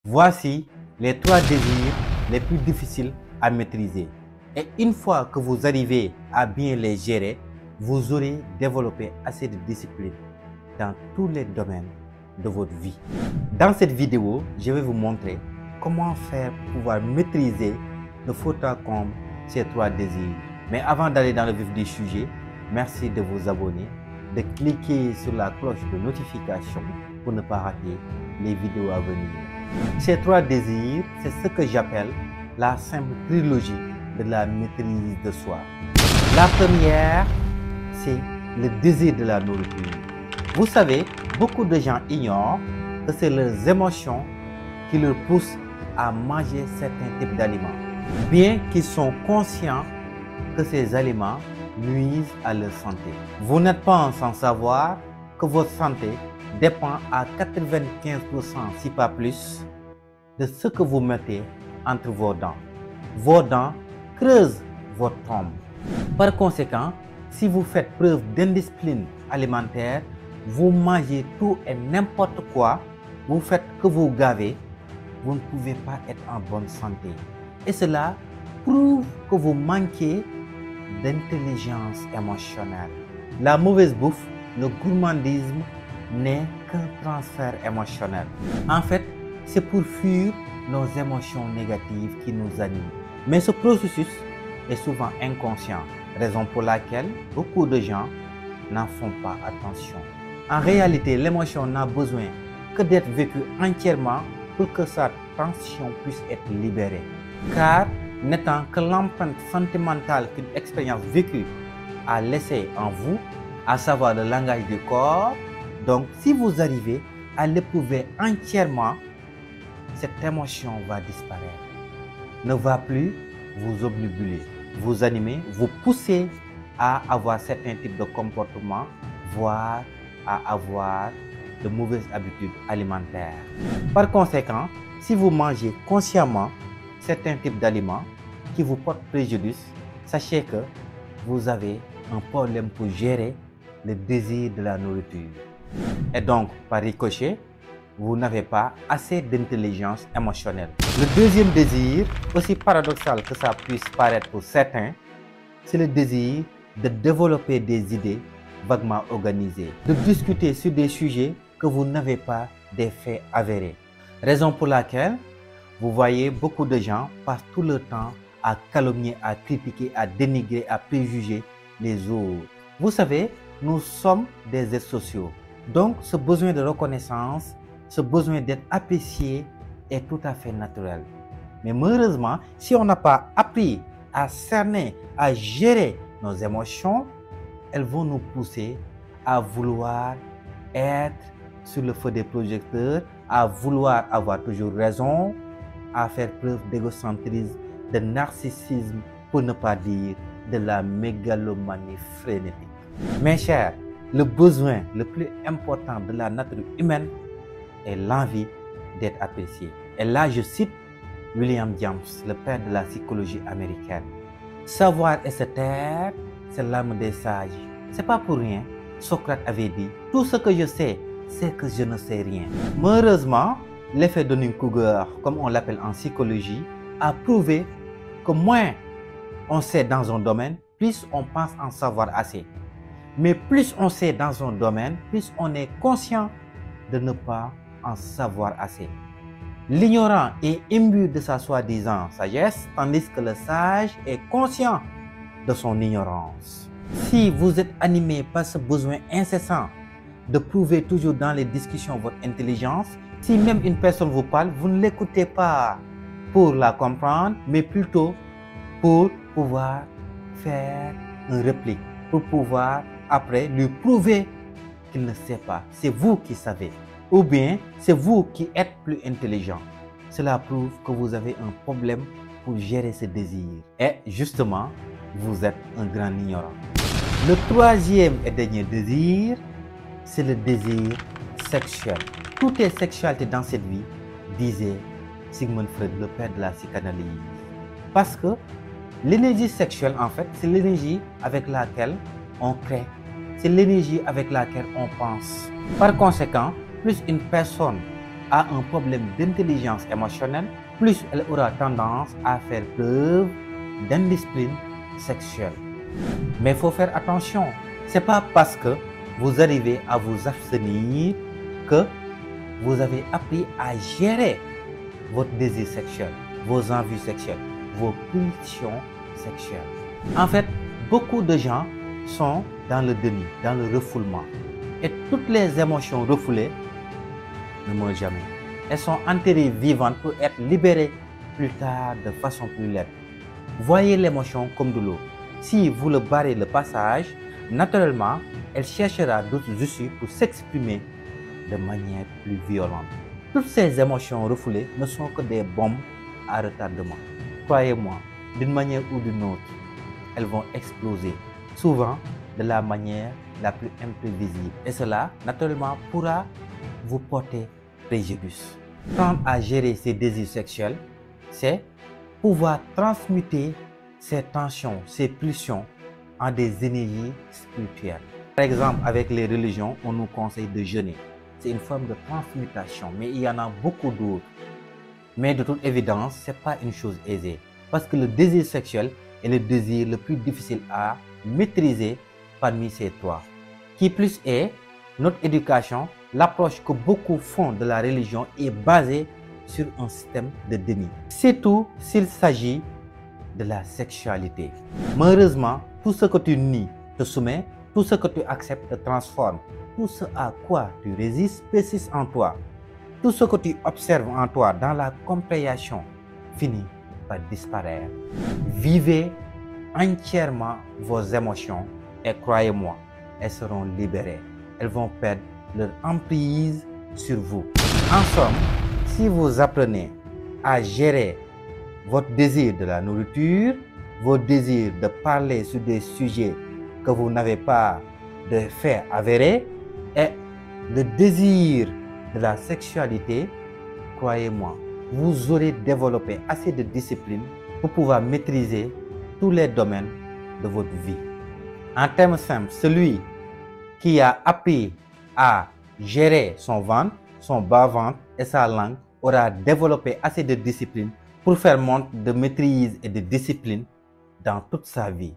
Voici les 3 désirs les plus difficiles à maîtriser. Et une fois que vous arrivez à bien les gérer, vous aurez développé assez de discipline dans tous les domaines de votre vie. Dans cette vidéo, je vais vous montrer comment faire pour pouvoir maîtriser de fond en comble ces 3 désirs. Mais avant d'aller dans le vif du sujet, merci de vous abonner, de cliquer sur la cloche de notification pour ne pas rater les vidéos à venir. Ces 3 désirs, c'est ce que j'appelle la simple trilogie de la maîtrise de soi. La première, c'est le désir de la nourriture. Vous savez, beaucoup de gens ignorent que c'est leurs émotions qui leur poussent à manger certains types d'aliments, bien qu'ils sont conscients que ces aliments nuisent à leur santé. Vous n'êtes pas sans savoir que votre santé dépend à 95%, si pas plus, de ce que vous mettez entre vos dents. Vos dents creusent votre tombe. Par conséquent, si vous faites preuve d'indiscipline alimentaire, vous mangez tout et n'importe quoi, vous faites que vous gavez, vous ne pouvez pas être en bonne santé. Et cela prouve que vous manquez d'intelligence émotionnelle. La mauvaise bouffe, le gourmandisme n'est qu'un transfert émotionnel. En fait, c'est pour fuir nos émotions négatives qui nous animent. Mais ce processus est souvent inconscient, raison pour laquelle beaucoup de gens n'en font pas attention. En réalité, l'émotion n'a besoin que d'être vécue entièrement pour que sa tension puisse être libérée. Car n'étant que l'empreinte sentimentale qu'une expérience vécue a laissée en vous, à savoir le langage du corps, donc si vous arrivez à l'éprouver entièrement, cette émotion va disparaître, ne va plus vous obnubiler, vous animer, vous pousser à avoir certains types de comportements, voire à avoir de mauvaises habitudes alimentaires. Par conséquent, si vous mangez consciemment certains types d'aliments qui vous portent préjudice, sachez que vous avez un problème pour gérer le désir de la nourriture. Et donc, par ricochet, vous n'avez pas assez d'intelligence émotionnelle. Le deuxième désir, aussi paradoxal que ça puisse paraître pour certains, c'est le désir de développer des idées vaguement organisées, de discuter sur des sujets que vous n'avez pas des faits avérés. Raison pour laquelle vous voyez beaucoup de gens passent tout le temps à calomnier, à critiquer, à dénigrer, à préjuger les autres. Vous savez, nous sommes des êtres sociaux. Donc, ce besoin de reconnaissance, ce besoin d'être apprécié est tout à fait naturel. Mais malheureusement, si on n'a pas appris à cerner, à gérer nos émotions, elles vont nous pousser à vouloir être sur le feu des projecteurs, à vouloir avoir toujours raison, à faire preuve d'égocentrisme, de narcissisme, pour ne pas dire de la mégalomanie frénétique. Mes chers, le besoin le plus important de la nature humaine est l'envie d'être apprécié. Et là, je cite William James, le père de la psychologie américaine. Savoir et se taire, c'est l'âme des sages. C'est pas pour rien. Socrate avait dit, tout ce que je sais, c'est que je ne sais rien. Malheureusement, l'effet Dunning-Kruger, comme on l'appelle en psychologie, a prouvé que moins on sait dans un domaine, plus on pense en savoir assez. Mais plus on sait dans un domaine, plus on est conscient de ne pas en savoir assez. L'ignorant est imbu de sa soi-disant sagesse, tandis que le sage est conscient de son ignorance. Si vous êtes animé par ce besoin incessant de prouver toujours dans les discussions votre intelligence, si même une personne vous parle, vous ne l'écoutez pas pour la comprendre, mais plutôt pour pouvoir faire une réplique, pour pouvoir après lui prouver qu'il ne sait pas. C'est vous qui savez. Ou bien c'est vous qui êtes plus intelligent. Cela prouve que vous avez un problème pour gérer ce désir. Et justement, vous êtes un grand ignorant. Le troisième et dernier désir, c'est le désir sexuel. Tout est sexualité dans cette vie, disait Sigmund Freud, le père de la psychanalyse. Parce que l'énergie sexuelle, en fait, c'est l'énergie avec laquelle on crée. C'est l'énergie avec laquelle on pense. Par conséquent, plus une personne a un problème d'intelligence émotionnelle, plus elle aura tendance à faire preuve d'indiscipline sexuelle. Mais il faut faire attention, ce n'est pas parce que vous arrivez à vous abstenir que vous avez appris à gérer votre désir sexuel, vos envies sexuelles, vos pulsions sexuelles. En fait, beaucoup de gens sont dans le déni, dans le refoulement. Et toutes les émotions refoulées ne meurent jamais. Elles sont enterrées vivantes pour être libérées plus tard de façon plus lente. Voyez l'émotion comme de l'eau. Si vous le barrez le passage, naturellement, elle cherchera d'autres issues pour s'exprimer de manière plus violente. Toutes ces émotions refoulées ne sont que des bombes à retardement. Croyez-moi, d'une manière ou d'une autre, elles vont exploser, souvent de la manière la plus imprévisible. Et cela, naturellement, pourra vous porter préjudice. Apprendre à gérer ses désirs sexuels, c'est pouvoir transmuter ces tensions, ces pulsions en des énergies spirituelles. Par exemple, avec les religions, on nous conseille de jeûner. C'est une forme de transmutation, mais il y en a beaucoup d'autres. Mais de toute évidence, ce n'est pas une chose aisée. Parce que le désir sexuel est le désir le plus difficile à maîtriser parmi ces trois. Qui plus est, notre éducation, l'approche que beaucoup font de la religion est basée sur un système de déni. Surtout s'il s'agit de la sexualité. Malheureusement, tout ce que tu nies te soumet, tout ce que tu acceptes te transforme. Tout ce à quoi tu résistes persiste en toi. Tout ce que tu observes en toi dans la compréhension finit par disparaître. Vivez entièrement vos émotions et croyez-moi, elles seront libérées. Elles vont perdre leur emprise sur vous. En somme, si vous apprenez à gérer votre désir de la nourriture, vos désirs de parler sur des sujets que vous n'avez pas de faits avérés et le désir de la sexualité, croyez-moi, vous aurez développé assez de discipline pour pouvoir maîtriser tous les domaines de votre vie. En termes simples, celui qui a appris à gérer son ventre, son bas-ventre et sa langue aura développé assez de discipline pour faire montre de maîtrise et de discipline dans toute sa vie.